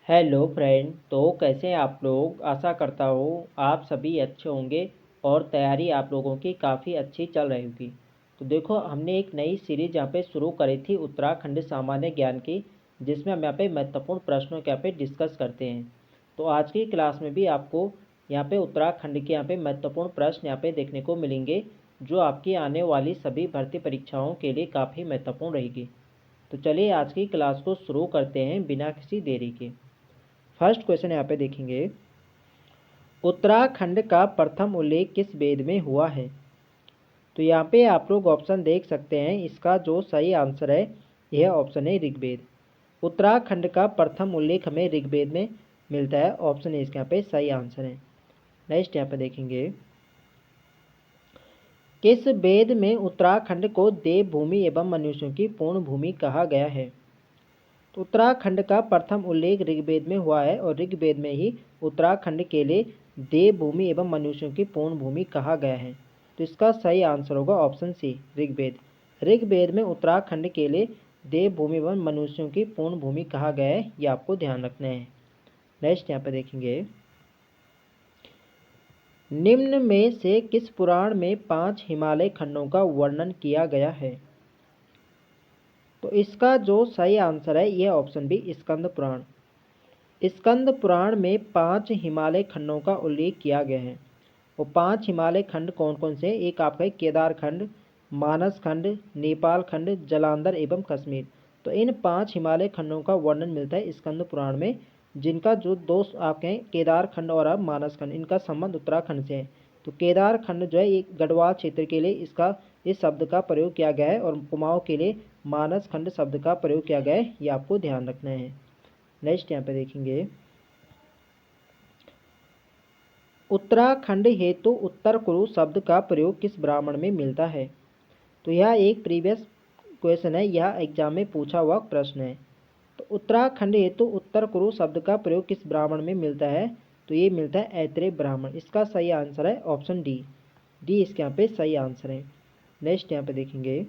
Hello friend. तो कैसे हैं आप लोग। आशा करता हूँ आप सभी अच्छे होंगे और तैयारी आप लोगों की काफ़ी अच्छी चल रही होगी। तो देखो, हमने एक नई सीरीज यहाँ पे शुरू करी थी उत्तराखंड सामान्य ज्ञान की, जिसमें हम यहाँ पे महत्वपूर्ण प्रश्नों के यहाँ पे डिस्कस करते हैं। तो आज की क्लास में भी आपको यहाँ पे उत्तराखंड के यहाँ पे महत्वपूर्ण प्रश्न यहाँ पे देखने को मिलेंगे, जो आपकी आने वाली सभी भर्ती परीक्षाओं के लिए काफ़ी महत्वपूर्ण रहेगी। तो चलिए आज की क्लास को शुरू करते हैं बिना किसी देरी के। फर्स्ट क्वेश्चन यहाँ पे देखेंगे, उत्तराखंड का प्रथम उल्लेख किस वेद में हुआ है। तो यहाँ पे आप लोग ऑप्शन देख सकते हैं। इसका जो सही आंसर है यह ऑप्शन है ऋग्वेद। उत्तराखंड का प्रथम उल्लेख हमें ऋग्वेद में मिलता है। ऑप्शन ए इसके यहाँ पे सही आंसर है। नेक्स्ट यहाँ पे देखेंगे, किस वेद में उत्तराखंड को देवभूमि एवं मनुष्यों की पूर्ण भूमि कहा गया है। तो उत्तराखंड का प्रथम उल्लेख ऋग्वेद में हुआ है और ऋग्वेद में ही उत्तराखंड के लिए देवभूमि एवं मनुष्यों की पूर्ण भूमि कहा गया है। तो इसका सही आंसर होगा ऑप्शन सी ऋग्वेद। ऋग्वेद में उत्तराखंड के लिए देवभूमि एवं मनुष्यों की पूर्ण भूमि कहा गया है, ये आपको ध्यान रखना है। नेक्स्ट यहाँ पे देखेंगे, निम्न में से किस पुराण में 5 हिमालय खंडों का वर्णन किया गया है। तो इसका जो सही आंसर है यह ऑप्शन बी स्कंद पुराण। स्कंद पुराण में 5 हिमालय खंडों का उल्लेख किया गया है। वो 5 हिमालय खंड कौन कौन से, एक आपका है केदार खंड, मानस खंड, नेपाल खंड, जलांधर एवं कश्मीर। तो इन 5 हिमालय खंडों का वर्णन मिलता है स्कंद पुराण में, जिनका जो दो आपके हैं केदार खंड और अब मानस खंड, इनका संबंध उत्तराखंड से है। तो केदार खंड जो है ये गढ़वाल क्षेत्र के लिए इस शब्द का प्रयोग किया गया है और कुमाऊं के लिए मानस खंड शब्द का प्रयोग किया गया है, ये आपको ध्यान रखना है। नेक्स्ट यहाँ पे देखेंगे, उत्तराखंड हेतु उत्तर कुरु शब्द का प्रयोग किस ब्राह्मण में मिलता है। तो यह एक प्रीवियस क्वेश्चन है, यह एग्जाम में पूछा हुआ प्रश्न है। तो उत्तराखंड हेतु उत्तर कुरु शब्द का प्रयोग किस ब्राह्मण में मिलता है। तो ये मिलता है ऐत्रेय ब्राह्मण। इसका सही आंसर है ऑप्शन डी। डी इसके यहाँ पे सही आंसर है। नेक्स्ट यहाँ पे देखेंगे,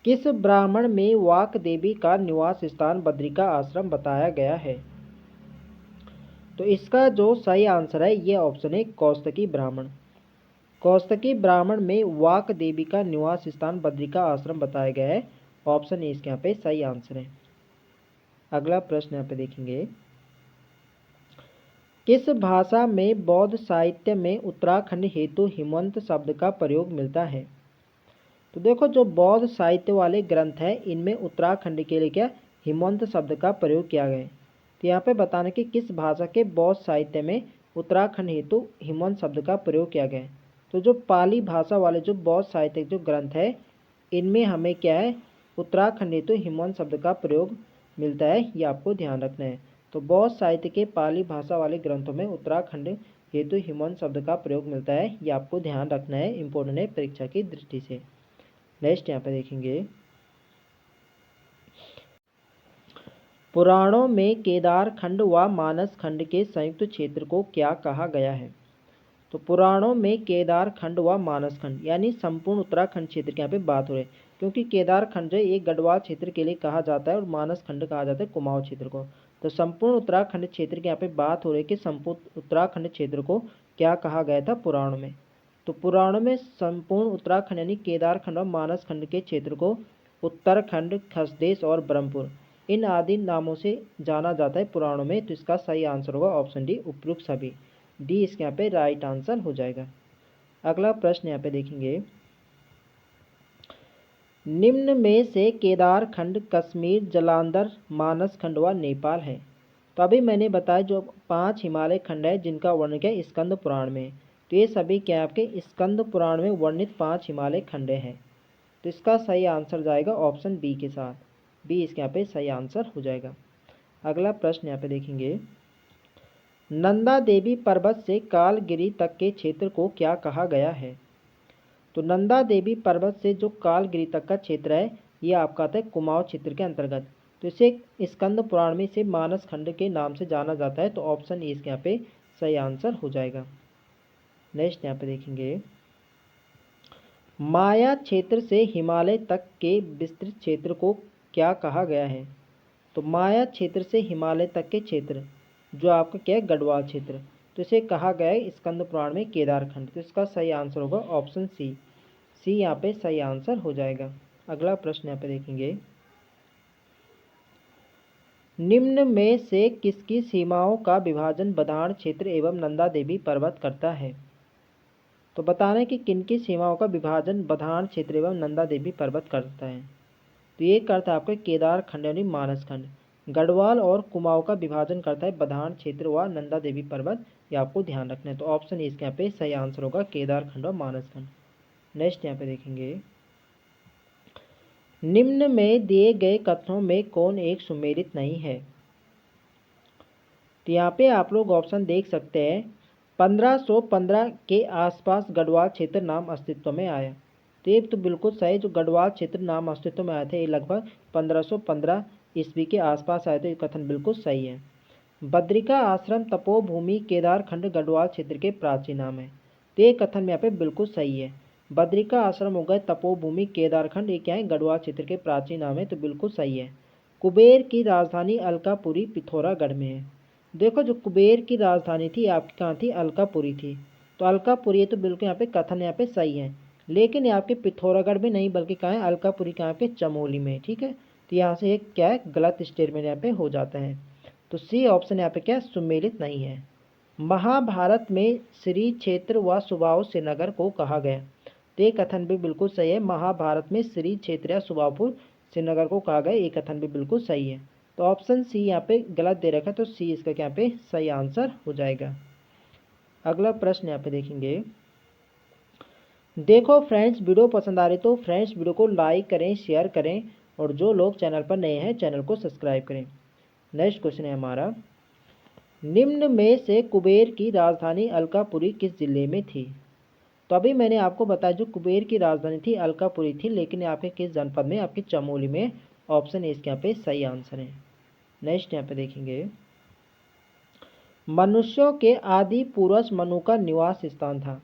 किस ब्राह्मण में वाक देवी का निवास स्थान बद्रिका आश्रम बताया गया है। तो इसका जो सही आंसर है ये ऑप्शन है कौस्तकी ब्राह्मण। कौस्तकी ब्राह्मण में वाक देवी का निवास स्थान बद्रिका आश्रम बताया गया है। ऑप्शन ए इसके यहाँ पे सही आंसर है। अगला प्रश्न यहाँ पे देखेंगे, किस भाषा में बौद्ध साहित्य में उत्तराखंड हेतु हिमवंत शब्द का प्रयोग मिलता है। तो देखो, जो बौद्ध साहित्य वाले ग्रंथ है इनमें उत्तराखंड के लिए क्या हिमवंत शब्द का प्रयोग किया गया है। तो यहाँ पे बताने कि किस भाषा के बौद्ध साहित्य में उत्तराखंड हेतु हिमवंत शब्द का प्रयोग किया गया है। तो जो पाली भाषा वाले जो बौद्ध साहित्य जो ग्रंथ है इनमें हमें क्या है उत्तराखंड हेतु हिमवंत शब्द का प्रयोग मिलता है, ये आपको ध्यान रखना है। तो बौद्ध साहित्य के पाली भाषा वाले ग्रंथों में उत्तराखंड हेतु हिमवंत शब्द का प्रयोग मिलता है, ये आपको ध्यान रखना है, इंपॉर्टेंट है परीक्षा की दृष्टि से। नेक्स्ट यहाँ पे देखेंगे, पुराणों में केदार खंड व मानस खंड के संयुक्त क्षेत्र को क्या कहा गया है। तो पुराणों में केदार खंड व मानस खंड यानी संपूर्ण उत्तराखंड क्षेत्र की यहाँ पे बात हो रही है, क्योंकि केदार खंड जो एक गढ़वाल क्षेत्र के लिए कहा जाता है और मानस खंड कहा जाता है कुमाऊं क्षेत्र को। तो संपूर्ण उत्तराखंड क्षेत्र की यहाँ पे बात हो रही है कि संपूर्ण उत्तराखंड क्षेत्र को क्या कहा गया था पुराणों में। तो पुराणों में संपूर्ण उत्तराखंड यानी केदार खंड और मानस खंड के क्षेत्र को उत्तरखंड, खसदेश और ब्रह्मपुर इन आदि नामों से जाना जाता है पुराणों में। तो इसका सही आंसर होगा ऑप्शन डी उपयुक्त सभी। डी इसके यहाँ पे राइट आंसर हो जाएगा। अगला प्रश्न यहाँ पे देखेंगे, निम्न में से केदार खंड कश्मीर, जलांधर, मानस खंड व नेपाल है। तो अभी मैंने बताया जो 5 हिमालय खंड है जिनका वर्णन क्या स्कंद पुराण में, तो ये सभी क्या आपके स्कंद पुराण में वर्णित 5 हिमालय खंड हैं। तो इसका सही आंसर जाएगा ऑप्शन बी के साथ। बी इसके यहाँ पे सही आंसर हो जाएगा। अगला प्रश्न यहाँ पे देखेंगे, नंदा देवी पर्वत से कालगिरी तक के क्षेत्र को क्या कहा गया है। तो नंदा देवी पर्वत से जो कालगिरी तक का क्षेत्र है ये आपका आता है कुमाऊं क्षेत्र के अंतर्गत। तो इसे स्कंद पुराण में इसे मानस खंड के नाम से जाना जाता है। तो ऑप्शन ए इसके यहाँ पे सही आंसर हो जाएगा। नेक्स्ट यहाँ पे देखेंगे, माया क्षेत्र से हिमालय तक के विस्तृत क्षेत्र को क्या कहा गया है। तो माया क्षेत्र से हिमालय तक के क्षेत्र जो आपका क्या है, गढ़वाल क्षेत्र, तो इसे कहा गया है स्कंद पुराण में केदारखंड। तो इसका सही आंसर होगा ऑप्शन सी। सी यहाँ पे सही आंसर हो जाएगा। अगला प्रश्न यहाँ पे देखेंगे, निम्न में से किसकी सीमाओं का विभाजन बधाड़ क्षेत्र एवं नंदा देवी पर्वत करता है? तो बताना है कि किनकी सीमाओं का विभाजन बधाड़ क्षेत्र एवं नंदा देवी पर्वत करता है। तो ये करता है आपका केदार खंड यानी मानस खंड। गढ़वाल और कुमाऊं का विभाजन करता है बधाड़ क्षेत्र व नंदा देवी पर्वत, ये आपको ध्यान रखना है। तो ऑप्शन इसके यहाँ पे सही आंसर होगा केदार खंड और मानस खंड। नेक्स्ट यहाँ पे देखेंगे, निम्न में दिए गए कथनों में कौन एक सुमेलित नहीं है? तो यहाँ पे आप लोग ऑप्शन देख सकते हैं, 1515 के आसपास गढ़वाल क्षेत्र नाम अस्तित्व में आया। तो ये तो बिल्कुल सही, जो गढ़वाल क्षेत्र नाम अस्तित्व में आया था ये लगभग 1515 ईस्वी के आसपास आए थे। ये कथन बिल्कुल सही है। बद्रिका आश्रम तपोभूमि केदारखंड गढ़वाल क्षेत्र के प्राचीन नाम है। तो ये कथन यहाँ पे बिल्कुल सही है। बद्रिका आश्रम हो गए तपोभूमि केदारखंड, ये क्या है, गढ़वाल क्षेत्र के प्राचीन नाम है, तो बिल्कुल सही है। कुबेर की राजधानी अलकापुरी पिथौरागढ़ में है। देखो जो कुबेर की राजधानी थी आपकी कहाँ थी, अलकापुरी थी। तो अलकापुरी, तो बिल्कुल यहाँ पे कथन यहाँ पे सही है, लेकिन ये आपके पिथौरागढ़ में नहीं बल्कि कहाँ है, अलकापुरी कहाँ पे, चमोली में। ठीक है, तो यहाँ से एक क्या है, गलत स्टेटमेंट यहाँ पे हो जाता है। तो सी ऑप्शन यहाँ पे क्या सुमेलित नहीं है। महाभारत में श्री क्षेत्र व सुबाहु श्रीनगर को कहा गया। तो ये कथन भी बिल्कुल सही है। महाभारत में श्री क्षेत्र या सुबाहपुर श्रीनगर को कहा गया, ये कथन भी बिल्कुल सही है। तो ऑप्शन सी यहाँ पे गलत दे रखा है, तो सी इसका यहाँ पे सही आंसर हो जाएगा। अगला प्रश्न यहाँ पे देखेंगे, देखो फ्रेंड्स वीडियो पसंद आ रही तो फ्रेंड्स वीडियो को लाइक करें, शेयर करें, और जो लोग चैनल पर नए हैं चैनल को सब्सक्राइब करें। नेक्स्ट क्वेश्चन है हमारा, निम्न में से कुबेर की राजधानी अलकापुरी किस जिले में थी? तो अभी मैंने आपको बताया जो कुबेर की राजधानी थी अलकापुरी थी, लेकिन आपके किस जनपद में, आपके चमोली में। ऑप्शन ए इसके यहाँ पे सही आंसर है। नेक्स्ट यहाँ पे देखेंगे, मनुष्यों के आदि पुरुष मनु का निवास स्थान था।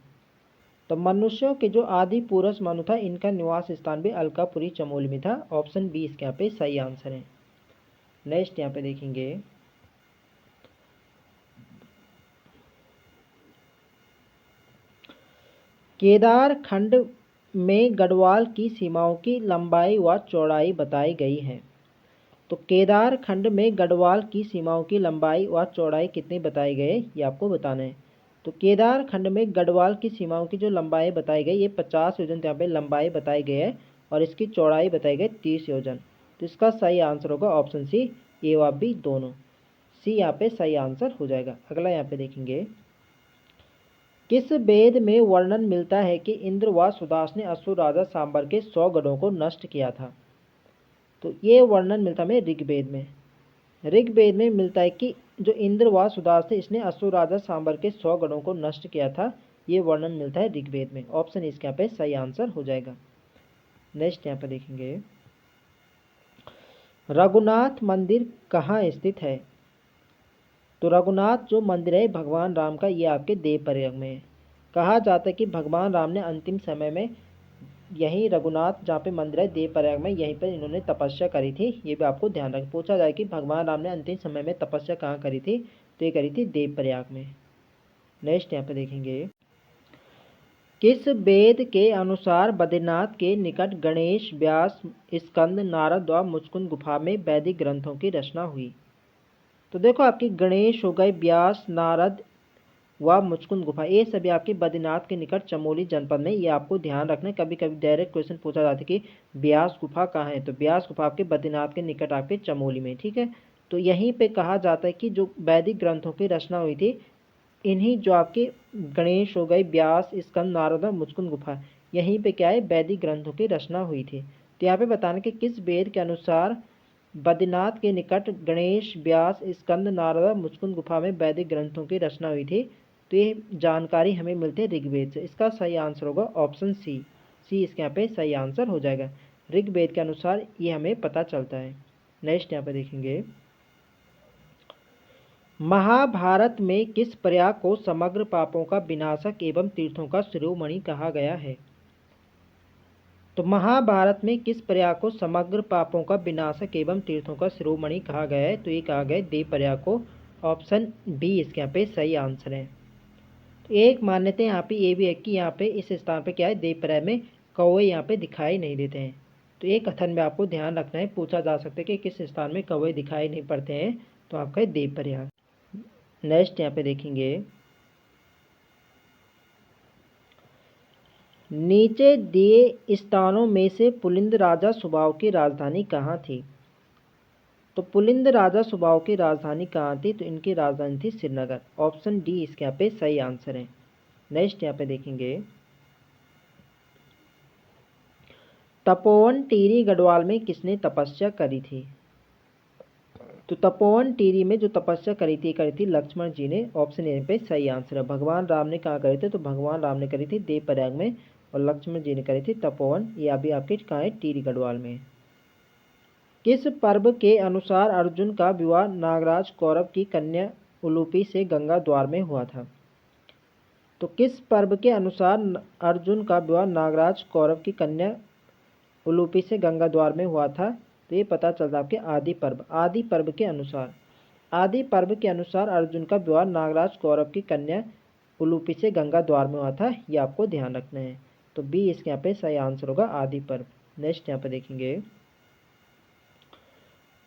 तो मनुष्यों के जो आदि पुरुष मनु था इनका निवास स्थान भी अलकापुरी चमोली में था। ऑप्शन बी इसके यहाँ पे सही आंसर है। नेक्स्ट यहाँ पे देखेंगे, केदारखंड में गढ़वाल की सीमाओं की लंबाई व चौड़ाई बताई गई है। तो केदारखंड में गढ़वाल की सीमाओं की लंबाई व चौड़ाई कितनी बताई गई, ये आपको बताना है। तो केदारखंड में गढ़वाल की सीमाओं की जो लंबाई बताई गई, ये 50 योजन यहाँ पे लंबाई बताई गई है, और इसकी चौड़ाई बताई गई 30 योजन। तो इसका सही आंसर होगा ऑप्शन सी, ए व बी दोनों। सी यहाँ पे सही आंसर हो जाएगा। अगला यहाँ पे देखेंगे, किस वेद में वर्णन मिलता है कि इंद्र व सुदास ने असुर राजा सांबर के 100 गढ़ों को नष्ट किया था? तो ये वर्णन मिलता है ऋग्वेद में। ऋग्वेद में मिलता है कि जो इंद्र व सुदास थे इसने असुर राजा सांबर के 100 गढ़ों को नष्ट किया था, ये वर्णन मिलता है ऋग्वेद में। ऑप्शन इसके यहाँ पे सही आंसर हो जाएगा। नेक्स्ट यहाँ पे देखेंगे, रघुनाथ मंदिर कहाँ स्थित है? तो रघुनाथ जो मंदिर है भगवान राम का, ये आपके देवप्रयाग में है। कहा जाता है कि भगवान राम ने अंतिम समय में यहीं रघुनाथ जहाँ पे मंदिर है देवप्रयाग में, यहीं पर इन्होंने तपस्या करी थी। ये भी आपको ध्यान रख, पूछा जाए कि भगवान राम ने अंतिम समय में तपस्या कहाँ करी थी, तो ये करी थी देवप्रयाग में। नेक्स्ट यहाँ पे देखेंगे, किस वेद के अनुसार बद्रीनाथ के निकट गणेश, व्यास, स्कंद, नारद व मुचकुंद गुफा में वैदिक ग्रंथों की रचना हुई? तो देखो आपकी गणेश हो गए, व्यास, नारद व मुचकुंद गुफा, ये सभी आपके बद्रीनाथ के निकट चमोली जनपद में। ये आपको ध्यान रखना है, कभी कभी डायरेक्ट क्वेश्चन पूछा जाता है कि व्यास गुफा कहाँ है, तो व्यास गुफा आपके बद्रीनाथ के निकट आपके चमोली में। ठीक है, तो यहीं पे कहा जाता है कि जो वैदिक ग्रंथों की रचना हुई थी, इन्हीं जो आपके गणेश हो गए, व्यास, स्कंद, नारद और मुचकुंद गुफा, यहीं पे क्या है, वैदिक ग्रंथों की रचना हुई थी। तो यहाँ पे बताना कि किस वेद के अनुसार बद्रीनाथ के निकट गणेश, व्यास, स्कंद, नारद और मुचकुंद गुफा में वैदिक ग्रंथों की रचना हुई थी। तो ये जानकारी हमें मिलती है ऋग्वेद से। इसका सही आंसर होगा ऑप्शन सी। सी इसके यहाँ पे सही आंसर हो जाएगा। ऋग्वेद के अनुसार ये हमें पता चलता है। नेक्स्ट यहाँ पे देखेंगे, महाभारत में किस प्रयाग को समग्र पापों का विनाशक एवं तीर्थों का शिरोमणि कहा गया है? तो महाभारत में किस प्रयाग को समग्र पापों का विनाशक एवं तीर्थों का शिरोमणि कहा गया है? तो ये कहा गया है देव प्रयाग को। ऑप्शन बी इसके यहाँ पे सही आंसर है। तो एक मान्यता यहाँ पे ये भी है कि यहाँ पे इस स्थान पे क्या है, देव प्रयाग में कौवे यहाँ पे दिखाई नहीं देते हैं। तो ये कथन में आपको ध्यान रखना है, पूछा जा सकता है कि किस स्थान में कौवे दिखाई नहीं पड़ते हैं, तो आपका है देव प्रयाग। नेक्स्ट यहाँ पे देखेंगे, नीचे दिए स्थानों में से पुलिंद राजा स्वभाव की राजधानी कहाँ थी? तो पुलिंद राजा स्वभाव की राजधानी कहाँ थी? तो इनकी राजधानी थी श्रीनगर। ऑप्शन डी इसके यहाँ पे सही आंसर है। नेक्स्ट यहाँ पे देखेंगे, तपोवन टिहरी गढ़वाल में किसने तपस्या करी थी? तो तपोवन टिहरी में जो तपस्या करी थी लक्ष्मण जी ने। ऑप्शन ए पे सही आंसर है। भगवान राम ने कहाँ करे थे? तो भगवान राम ने करी थी देव प्रयाग में, और लक्ष्मण जी ने करी थी तपोवन। ये अभी आपके कहाँ है? टिहरी गढ़वाल में। किस पर्व के अनुसार अर्जुन का विवाह नागराज कौरव की कन्या उलूपी से गंगा द्वार में हुआ था? तो किस पर्व के अनुसार अर्जुन का विवाह नागराज कौरव की कन्या उलूपी से गंगा द्वार में हुआ था? तो ये पता चलता आपके आदि पर्व। आदि पर्व के अनुसार अर्जुन का विवाह नागराज कौरव की कन्या उलूपी से गंगा द्वार में हुआ था। ये आपको ध्यान रखना है। तो बी इसके यहाँ पे सही आंसर होगा, आदि पर्व। नेक्स्ट यहाँ पे देखेंगे,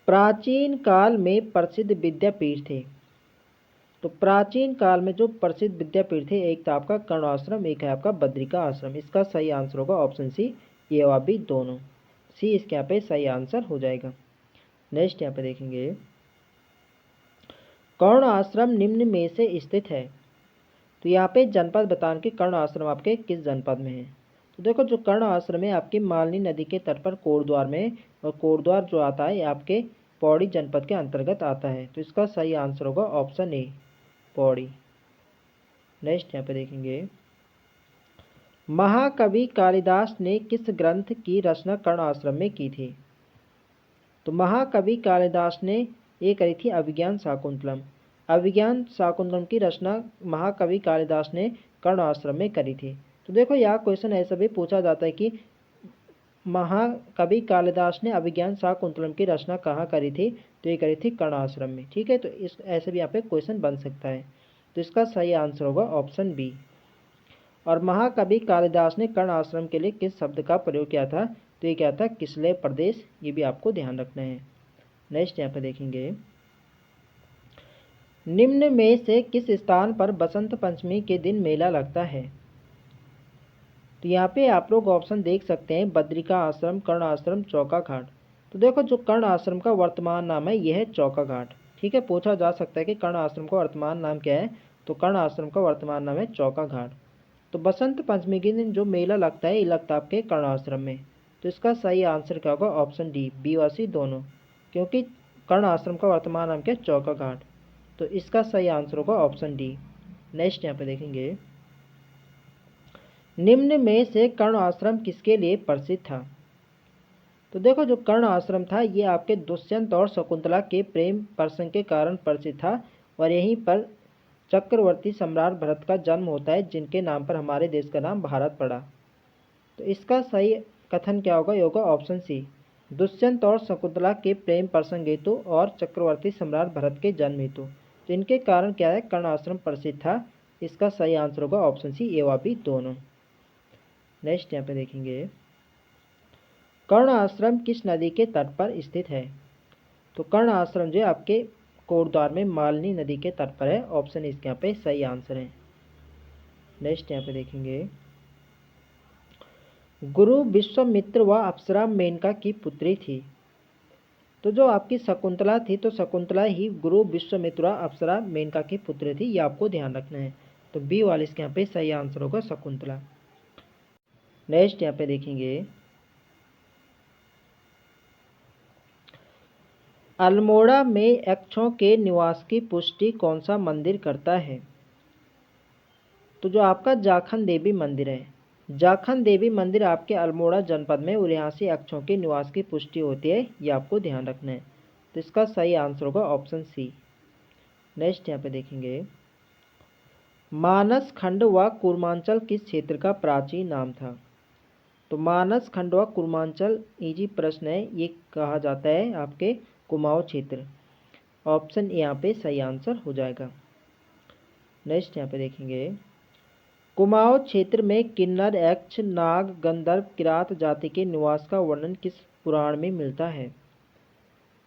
प्राचीन काल में प्रसिद्ध विद्यापीठ थे। तो प्राचीन काल में जो प्रसिद्ध विद्यापीठ थे, एक था आपका कर्ण आश्रम, एक है आपका बद्रिका आश्रम। इसका सही आंसर होगा ऑप्शन सी, ये और बी दोनों। सी इसके यहाँ पे सही आंसर हो जाएगा। नेक्स्ट यहाँ पे देखेंगे, कर्ण आश्रम निम्न में से स्थित है। तो यहाँ पे जनपद बताने के कर्ण आश्रम आपके किस जनपद में है? तो देखो जो कर्ण आश्रम है आपकी मालनी नदी के तट पर कोटद्वार में, और कोटद्वार जो आता है आपके पौड़ी जनपद के अंतर्गत आता है। तो इसका सही आंसर होगा ऑप्शन ए, पौड़ी। नेक्स्ट यहाँ पे देखेंगे, महाकवि कालिदास ने किस ग्रंथ की रचना कर्ण आश्रम में की थी? तो महाकवि कालिदास ने ये करी थी अभिज्ञान शाकुंतलम। अभिज्ञान शाकुंतलम की रचना महाकवि कालिदास ने कर्ण आश्रम में करी थी। तो देखो यहाँ क्वेश्चन ऐसा भी पूछा जाता है कि महाकवि कालिदास ने अभिज्ञान शाकुंतलम की रचना कहाँ करी थी? तो ये करी थी कर्ण आश्रम में। ठीक है, तो इस ऐसे भी यहाँ पे क्वेश्चन बन सकता है। तो इसका सही आंसर होगा ऑप्शन बी। और महाकवि कालिदास ने कर्ण आश्रम के लिए किस शब्द का प्रयोग किया था? तो ये क्या था? किसलय प्रदेश। ये भी आपको ध्यान रखना है। नेक्स्ट यहाँ पे देखेंगे, निम्न में से किस स्थान पर बसंत पंचमी के दिन मेला लगता है? तो यहाँ पे आप लोग ऑप्शन देख सकते हैं, बद्रिका आश्रम, कर्ण आश्रम, चौका घाट। तो देखो जो कर्ण आश्रम का वर्तमान नाम है यह है चौका घाट। ठीक है, पूछा जा सकता है कि कर्ण आश्रम का वर्तमान नाम क्या है? तो कर्ण आश्रम का वर्तमान नाम है चौका घाट। तो बसंत पंचमी के दिन जो मेला लगता है ये लगता है आपके कर्ण आश्रम में। तो इसका सही आंसर क्या होगा? ऑप्शन डी, बी और सी दोनों, क्योंकि कर्ण आश्रम का वर्तमान नाम क्या है? चौका घाट। तो इसका सही आंसर होगा ऑप्शन डी। नेक्स्ट यहाँ पे देखेंगे, निम्न में से कर्ण आश्रम किसके लिए प्रसिद्ध था? तो देखो जो कर्ण आश्रम था ये आपके दुष्यंत और शकुंतला के प्रेम प्रसंग के कारण प्रसिद्ध था, और यहीं पर चक्रवर्ती सम्राट भरत का जन्म होता है, जिनके नाम पर हमारे देश का नाम भारत पड़ा। तो इसका सही कथन क्या होगा? ये होगा ऑप्शन सी, दुष्यंत और शकुंतला के प्रेम प्रसंग हेतु और चक्रवर्ती सम्राट भरत के जन्म हेतु। तो इनके कारण क्या है? कर्ण आश्रम प्रसिद्ध था। इसका सही आंसर होगा ऑप्शन सी, ए व बी दोनों। नेक्स्ट यहाँ पे देखेंगे, कर्ण आश्रम किस नदी के तट पर स्थित है? तो कर्ण आश्रम जो है आपके कोटद्वार में मालनी नदी के तट पर है। ऑप्शन इसके यहाँ पे सही आंसर है। नेक्स्ट यहाँ पे देखेंगे, गुरु विश्वामित्र व अप्सरा मेनका की पुत्री थी। तो जो आपकी शकुंतला थी, तो शकुंतला ही गुरु विश्वामित्र व अप्सरा मेनका की पुत्री थी। ये आपको ध्यान रखना है। तो बी वाले इसके यहाँ पे सही आंसर होगा शकुंतला। नेक्स्ट यहाँ पे देखेंगे, अल्मोड़ा में यक्षों के निवास की पुष्टि कौन सा मंदिर करता है? तो जो आपका जाखन देवी मंदिर है, जाखन देवी मंदिर आपके अल्मोड़ा जनपद में, और यहाँ से यक्षों के निवास की पुष्टि होती है। ये आपको ध्यान रखना है। तो इसका सही आंसर होगा ऑप्शन सी। नेक्स्ट यहाँ पे देखेंगे, मानस खंड व कूर्मांचल किस क्षेत्र का प्राचीन नाम था? तो मानस खंडवा कुर्मांचल इजी प्रश्न है, ये कहा जाता है आपके कुमाऊं क्षेत्र। ऑप्शन यहाँ पे सही आंसर हो जाएगा। नेक्स्ट यहाँ पे देखेंगे, कुमाऊं क्षेत्र में किन्नर, यक्ष, नाग, गंधर्व, किरात जाति के निवास का वर्णन किस पुराण में मिलता है?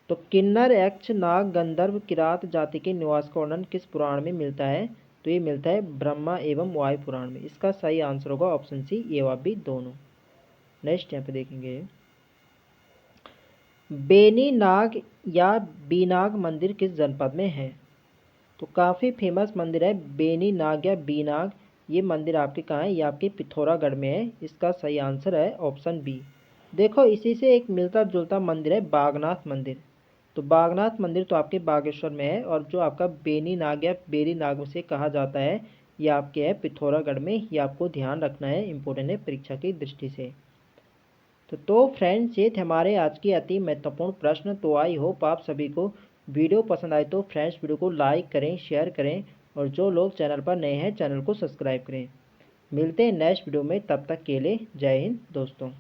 तो किन्नर, यक्ष, नाग, गंधर्व, किरात जाति के निवास का वर्णन किस पुराण में मिलता है? तो ये मिलता है ब्रह्मा एवं वायु पुराण में। इसका सही आंसर होगा ऑप्शन सी, ये व बी दोनों। नेक्स्ट यहाँ पे देखेंगे, बेनी नाग या बीनाग मंदिर किस जनपद में है? तो काफ़ी फेमस मंदिर है बेनी नाग या बीनाग। ये मंदिर आपके कहाँ है? ये आपके पिथौरागढ़ में है। इसका सही आंसर है ऑप्शन बी। देखो इसी से एक मिलता जुलता मंदिर है बागनाथ मंदिर। तो बागनाथ मंदिर तो आपके बागेश्वर में है, और जो आपका बेनी नाग या बेरी नाग से कहा जाता है, ये आपके है पिथौरागढ़ में। ये आपको ध्यान रखना है, इम्पोर्टेंट है परीक्षा की दृष्टि से। तो फ्रेंड्स, ये थे हमारे आज के अति महत्वपूर्ण प्रश्न। तो आई होप आप सभी को वीडियो पसंद आए तो फ्रेंड्स वीडियो को लाइक करें, शेयर करें, और जो लोग चैनल पर नए हैं चैनल को सब्सक्राइब करें। मिलते हैं नेक्स्ट वीडियो में, तब तक के लिए जय हिंद दोस्तों।